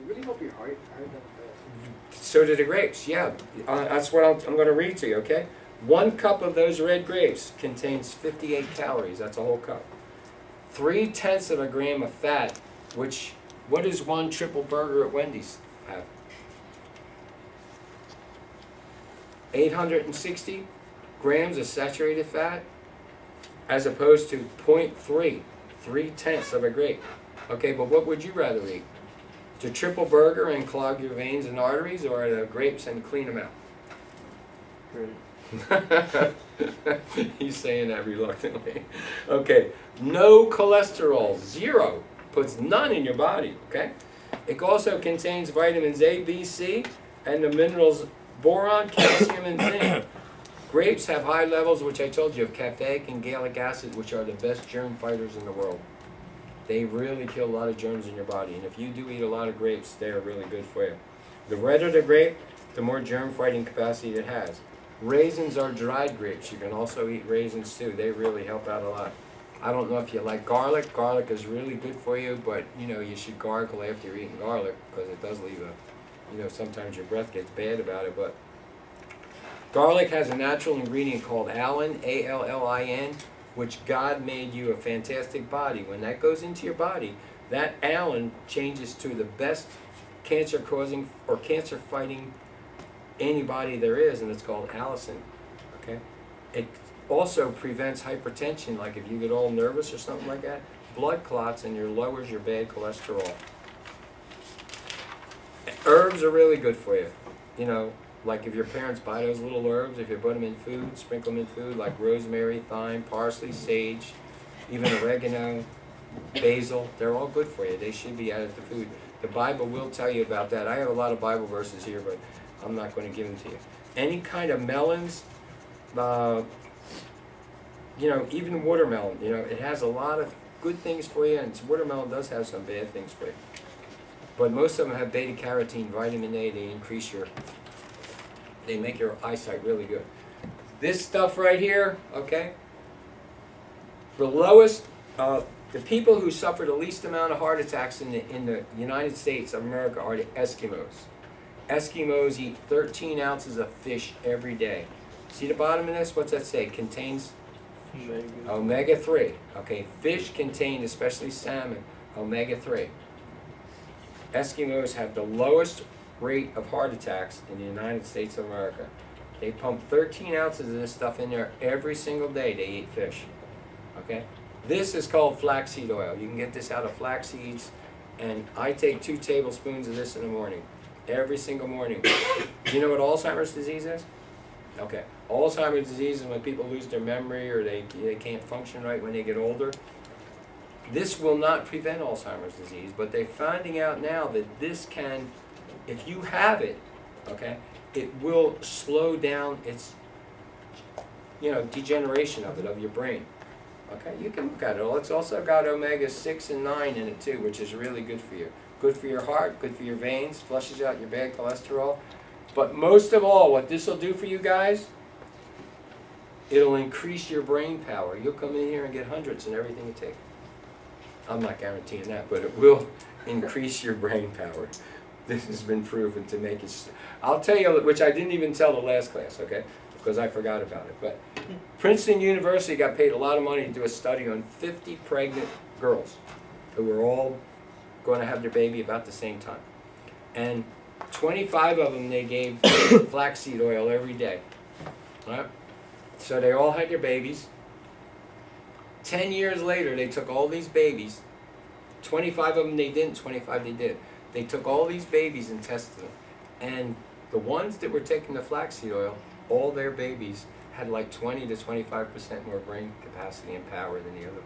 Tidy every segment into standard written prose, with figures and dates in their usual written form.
really help your heart? So do the grapes, yeah. That's what I'm going to read to you, okay? 1 cup of those red grapes contains 58 calories. That's a whole cup. 3/10 of a gram of fat, which, what does 1 triple burger at Wendy's have? 860 grams of saturated fat, as opposed to 0.3, 3/10 of a grape. Okay, but what would you rather eat? The triple burger and clog your veins and arteries, or the grapes and clean them out? Great. He's saying that reluctantly. Okay, no cholesterol, 0, puts none in your body, okay? It also contains vitamins A, B, C, and the minerals boron, calcium, and zinc. Grapes have high levels, which I told you, of caffeic and gallic acid, which are the best germ fighters in the world. They really kill a lot of germs in your body, and if you do eat a lot of grapes, they are really good for you. The redder the grape, the more germ-fighting capacity it has. Raisins are dried grapes. You can also eat raisins too. They really help out a lot. I don't know if you like garlic. Garlic is really good for you, but you know, you should gargle after you're eating garlic, because it does leave a, you know, sometimes your breath gets bad about it. But garlic has a natural ingredient called allin, A-L-L-I-N, which God made you a fantastic body. When that goes into your body, that allin changes to the best cancer-causing or cancer-fighting antibody there is, and it's called allicin. Okay, it also prevents hypertension, like if you get all nervous or something like that, blood clots, and it lowers your bad cholesterol. Herbs are really good for you. You know, like if your parents buy those little herbs, if you put them in food, sprinkle them in food, like rosemary, thyme, parsley, sage, even oregano, basil, they're all good for you. They should be added to food. The Bible will tell you about that. I have a lot of Bible verses here, but I'm not going to give them to you. Any kind of melons, you know, even watermelon, you know, it has a lot of good things for you, and watermelon does have some bad things for you. But most of them have beta-carotene, vitamin A. They make your eyesight really good. This stuff right here, okay, the lowest, the people who suffer the least amount of heart attacks in the United States of America are the Eskimos. Eskimos eat 13 ounces of fish every day. See the bottom of this? What's that say? Contains omega-3. Okay, fish contain, especially salmon, omega-3. Eskimos have the lowest rate of heart attacks in the United States of America. They pump 13 ounces of this stuff in there every single day. They eat fish. Okay? This is called flaxseed oil. You can get this out of flax seeds, and I take 2 tablespoons of this in the morning. Every single morning. Do you know what Alzheimer's disease is? Okay. Alzheimer's disease is when people lose their memory, or they can't function right when they get older. This will not prevent Alzheimer's disease, but they're finding out now that this can, if you have it, okay, it will slow down its, you know, degeneration of it, of your brain. Okay, you can look at it. It's also got omega-6 and 9 in it too, which is really good for you. Good for your heart, good for your veins, flushes out your bad cholesterol. But most of all, what this will do for you guys, it'll increase your brain power. You'll come in here and get hundreds in everything you take. I'm not guaranteeing that, but it will increase your brain power. This has been proven to make it. I'll tell you, which I didn't even tell the last class, okay, because I forgot about it. But Princeton University got paid a lot of money to do a study on 50 pregnant girls who were all going to have their baby about the same time. And 25 of them, they gave flaxseed oil every day. All right? So they all had their babies. 10 years later, they took all these babies. 25 of them they didn't, 25 they did. They took all these babies and tested them. And the ones that were taking the flaxseed oil, all their babies had like 20 to 25% more brain capacity and power than the others.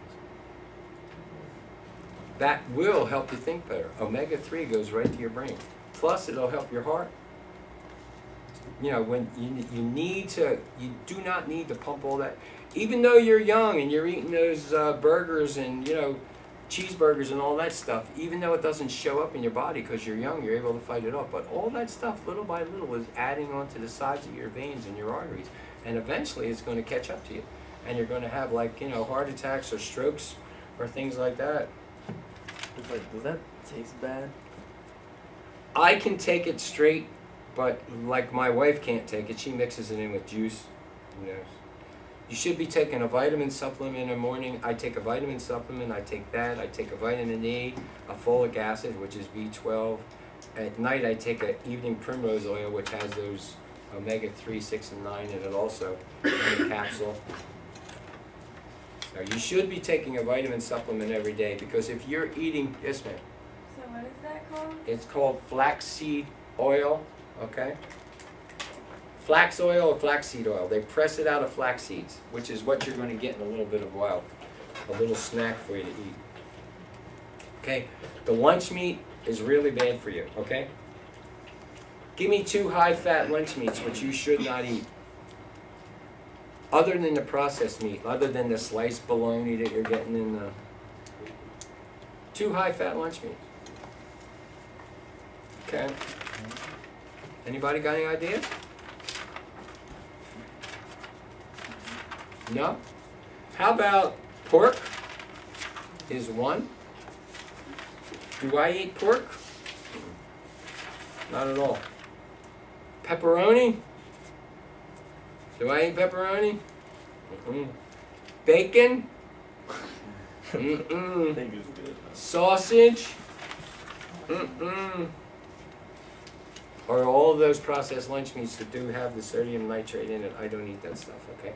That will help you think better. Omega-3 goes right to your brain. Plus, it'll help your heart. You know, when you do not need to pump all that. Even though you're young and you're eating those burgers and, you know, cheeseburgers and all that stuff, even though it doesn't show up in your body because you're young, you're able to fight it off. But all that stuff, little by little, is adding onto the sides of your veins and your arteries. And eventually, it's going to catch up to you. And you're going to have, like, you know, heart attacks or strokes or things like that. It's like, does that taste bad? I can take it straight, but like my wife can't take it. She mixes it in with juice. You know. You should be taking a vitamin supplement in the morning. I take a vitamin supplement. I take that. I take a vitamin E, a folic acid, which is B12. At night, I take an evening primrose oil, which has those omega-3, 6, and 9 in it also, in a capsule. So you should be taking a vitamin supplement every day, because if you're eating, yes ma'am? So what is that called? It's called flaxseed oil, okay? Flax oil or flaxseed oil. They press it out of flax seeds, which is what you're going to get in a little bit of a while. A little snack for you to eat. Okay? The lunch meat is really bad for you, okay? Give me 2 high-fat lunch meats, which you should not eat. Other than the processed meat, other than the sliced bologna that you're getting in the... 2 high-fat lunch meats. Okay? Anybody got any ideas? No? How about pork is 1? Do I eat pork? Not at all. Pepperoni? Do I eat pepperoni? Bacon? Sausage? Or all of those processed lunch meats that do have the sodium nitrate in it, I don't eat that stuff, okay?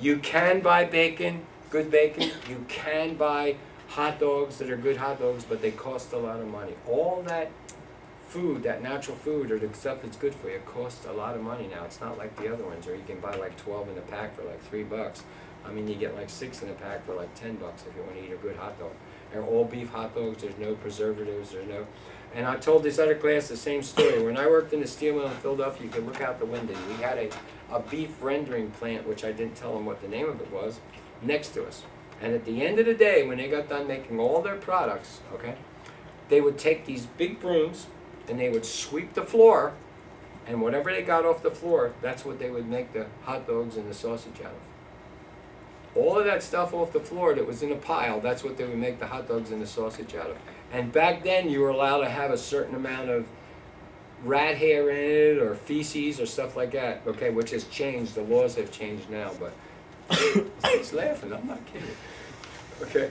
You can buy bacon, good bacon. You can buy hot dogs that are good hot dogs, but they cost a lot of money. All that food, that natural food, or the stuff that's good for you, costs a lot of money now. It's not like the other ones where you can buy like 12 in a pack for like $3. I mean, you get like 6 in a pack for like $10 if you want to eat a good hot dog. They're all beef hot dogs. There's no preservatives. There's no... And I told this other class the same story. When I worked in the steel mill in Philadelphia, you could look out the window. We had a beef rendering plant, which I didn't tell them what the name of it was, next to us. And at the end of the day, when they got done making all their products, okay, they would take these big brooms and they would sweep the floor, and whatever they got off the floor, that's what they would make the hot dogs and the sausage out of. All of that stuff off the floor that was in a pile, that's what they would make the hot dogs and the sausage out of. And back then, you were allowed to have a certain amount of rat hair in it or feces or stuff like that, okay, which has changed. The laws have changed now, but it's laughing, I'm not kidding. Okay,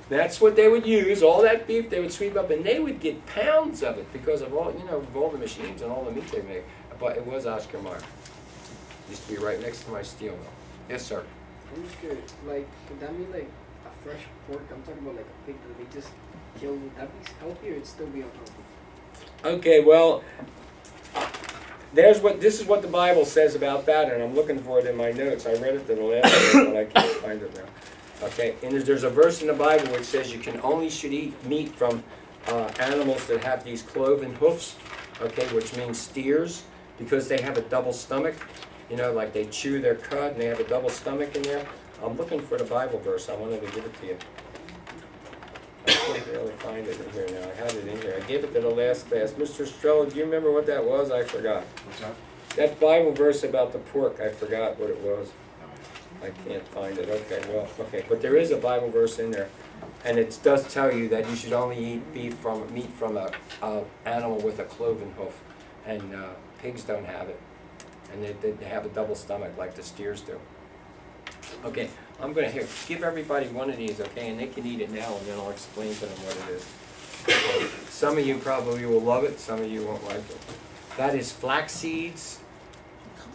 that's what they would use, all that beef they would sweep up, and they would get pounds of it because of all, you know, of all the machines and all the meat they make. But it was Oscar Mayer. Used to be right next to my steel mill. Yes, sir. I'm just curious, like, would that mean like a fresh pork? I'm talking about like a pig that they just kill. Would that be healthy or it'd still be unhealthy? Okay, well, this is what the Bible says about that, and I'm looking for it in my notes. I read it to the last one, but I can't find it now. Okay, and there's a verse in the Bible which says you should eat meat from animals that have these cloven hoofs, okay, which means steers, because they have a double stomach. You know, like they chew their cud and they have a double stomach in there. I'm looking for the Bible verse. I wanted to give it to you. I can't really find it in here now. I had it in here. I gave it to the last class. Mr. Strella, do you remember what that was? I forgot. What's that? That Bible verse about the pork, I forgot what it was. I can't find it. Okay, well, okay. But there is a Bible verse in there. And it does tell you that you should only eat meat from a animal with a cloven hoof. And pigs don't have it. And they have a double stomach like the steers do. Okay, I'm going to give everybody one of these, okay, and they can eat it now, and then I'll explain to them what it is. Some of you probably will love it, some of you won't like it. That is flax seeds,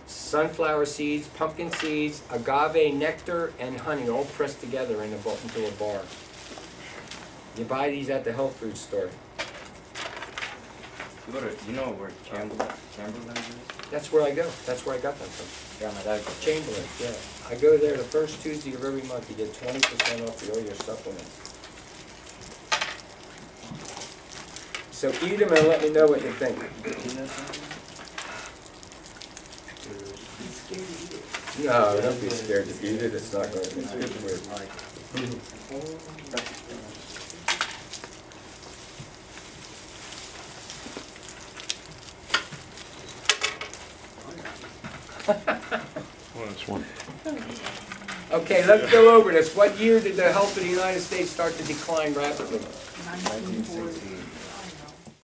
sunflower seeds, pumpkin seeds, agave nectar, and honey all pressed together into a bar. You buy these at the health food store. You know where Chamberlain is? That's where I go. That's where I got them from. Yeah, my dad. Chamberlain, yeah. I go there the first Tuesday of every month. You get 20% off all your supplements. So eat them and let me know what you think. No, don't be scared to eat it. It's not going to be weird. Okay, let's go over this. What year did the health of the United States start to decline rapidly? 1960.